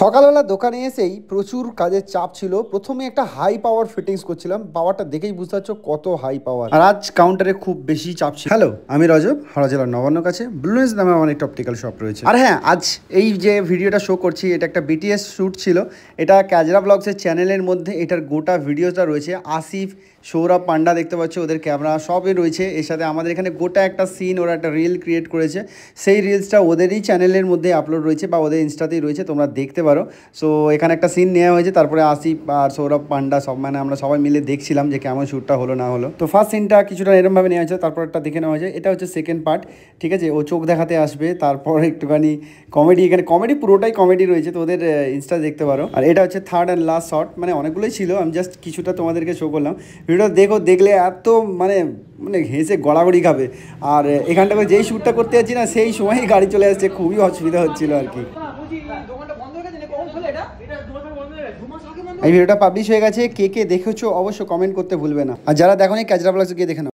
সকালবেলা দোকানে এসেই প্রচুর কাজের চাপ ছিল। প্রথমে একটা হাই পাওয়ার ফিটিংস করছিলাম, পাওয়ারটা দেখেই বুঝতে পারছো কত হাই পাওয়ার। আর আজ কাউন্টারে খুব বেশি চাপ ছিল। হ্যালো, আমি রজব, হাওড়া জেলার নবান্ন কাছে ব্লুনেস নামে আমার একটা অপটিক্যাল শপ রয়েছে। আর হ্যাঁ, আজ এই যে ভিডিওটা শো করছি এটা একটা বিটিএস শ্যুট ছিল। এটা ক্যাজরা ব্লগসের চ্যানেলের মধ্যে এটার গোটা ভিডিওটা রয়েছে। আসিফ, সৌরভ পান্ডা দেখতে পাচ্ছ, ওদের ক্যামেরা সবই রয়েছে। এর সাথে আমাদের এখানে গোটা একটা সিন, ওরা একটা রিল ক্রিয়েট করেছে। সেই রিলসটা ওদেরই চ্যানেলের মধ্যে আপলোড রয়েছে বা ওদের ইনস্টাতেই রয়েছে, তোমরা দেখতে পারো। সো এখানে একটা সিন নেওয়া হয়েছে, তারপরে আসিফ আর সৌরভ পান্ডা সব মানে আমরা সবাই মিলে দেখছিলাম যে কেমন শ্যুটটা হলো না হলো। তো ফার্স্ট সিনটা কিছুটা এরমভাবে নেওয়া হয়েছে, তারপর একটা দেখে নেওয়া হয়েছে। এটা হচ্ছে সেকেন্ড পার্ট, ঠিক আছে। ও চোখ দেখাতে আসবে, তারপর একটুখানি কমেডি, এখানে কমেডি পুরোটাই কমেডি রয়েছে, তো ওদের ইনস্টা দেখতে পারো। আর এটা হচ্ছে থার্ড অ্যান্ড লাস্ট শট, মানে অনেকগুলোই ছিল, আমি জাস্ট কিছুটা তোমাদেরকে শো করলাম। ভিডিওটা দেখলে এত মানে মানে হেসে গড়াগড়ি খাবে। আর এখানটা করে যেই শ্যুটটা করতে যাচ্ছি না সেই সময়ই গাড়ি চলে আসছে, খুবই অসুবিধা হচ্ছিল আর কি। এই ভিডিওটা পাবলিশ হয়ে গেছে, কে কে দেখেছো অবশ্য কমেন্ট করতে ভুলবে না। আর যারা দেখোনি ক্যাজরা ব্লগস গিয়ে দেখে নাও।